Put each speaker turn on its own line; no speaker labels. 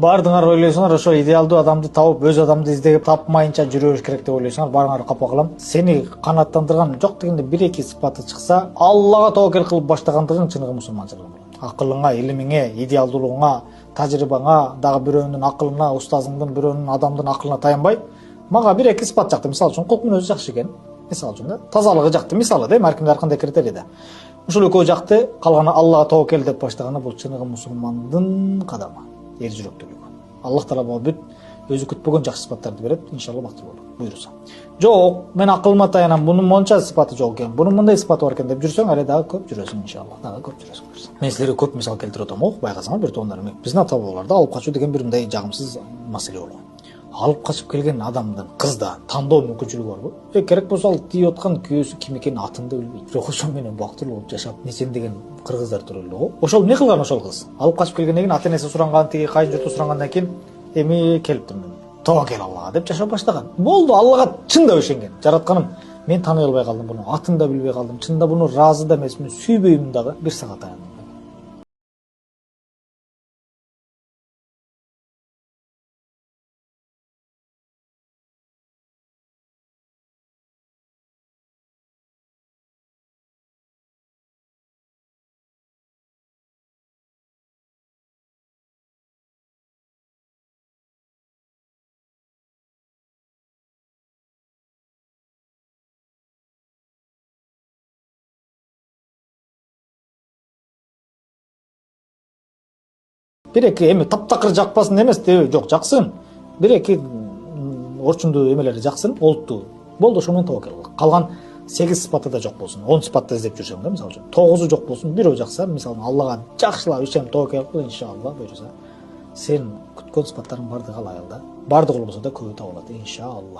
Бардыңар ойлойсуңар ошо идеалдуу адамды табып, өз адамды издеп тапмайынча жүрө бериш керек деп ойлойсуңар. Барыңар капа кылам. Сени канааттандырган жок дегенде бир эки сыпаты чыкса, Аллага тобокел кылып баштагандыгың чыныгы мусулманчылык болот. Акылыңа, илимиңе, идеалдуулугуңа, тажрыйбаңа, дагы бирөөнүн акылына, устазыңдын, бирөөнүн адамдын акылына таянбай, мага бир эки сыпат жакты. Мисалы үчүн кулк мүнөзү жакшы экен. Мисалы үчүн да, тазалыгы жакты. Мисалы да, маркимде ар кандай критерий да. Ушул экөө жакты, калганы Аллага тобокел деп баштаганы бул чыныгы мусулмандын кадамы. Эр жүрөктүүлүгү. Аллах таала буга бүт өзү күтпөгөн жакшы сыпаттарды берет, иншалла бактылуу болот. Буйруса. Жок, мен акылыма таянам, бунун монча сыпаты жок экен, бунун мындай сыпаты бар экен деп жүрсөң, али дагы көп жүрөсүң иншалла. Дагы көп жүрөсүң. Мен силерге көп мисал келтирип атам, байкасаңар бир тоондор эме. Биздин ата бабаларда алып качуу деген бир мындай жагымсыз маселе болгон. Алып качып келген адамдын кызда тандоо мүмкүнчүлүгү барбы? Керек болсо ал тийип аткан күйөөсү ким экенин атын да билбейт. Бирок ошол менен бактылуу болуп жашап, нечендеген кыргыздар туралы го. Ошол эмне кылган ошол кыз? Алып качып келгенден кийин ата энеси суранган, тиги кайын журту сурангандан кийин эми келиптирмин. Тобокел Аллага деп жашап баштаган. Болду, Аллага чындап ишенген. Жаратканым, мен тааный албай калдым буну, атын да билбей калдым. Чында буну ыраазы да эмесмин, сүйбөймүн дагы. Бир сагат аяндым. Бир эки эми таптакыр жакпасын эмес деп, жок, жаксын. Бир эки орчундуу эмелери жаксын, олуттуу. Болду, ошо менен тобокел кыл. Калган 8 сыпаты да жок болсун. 10 сыпатты издеп жүрсөң да, мисалы үчүн 9 жок болсун, бирөө жакса, мисалы Аллага жакшылап ишенип тобокел кыл, иншалла буйруса. Сен күткөн сыпаттарың бардыгы ал аялда. Бардыгы болбосо да көбү табылат, иншалла.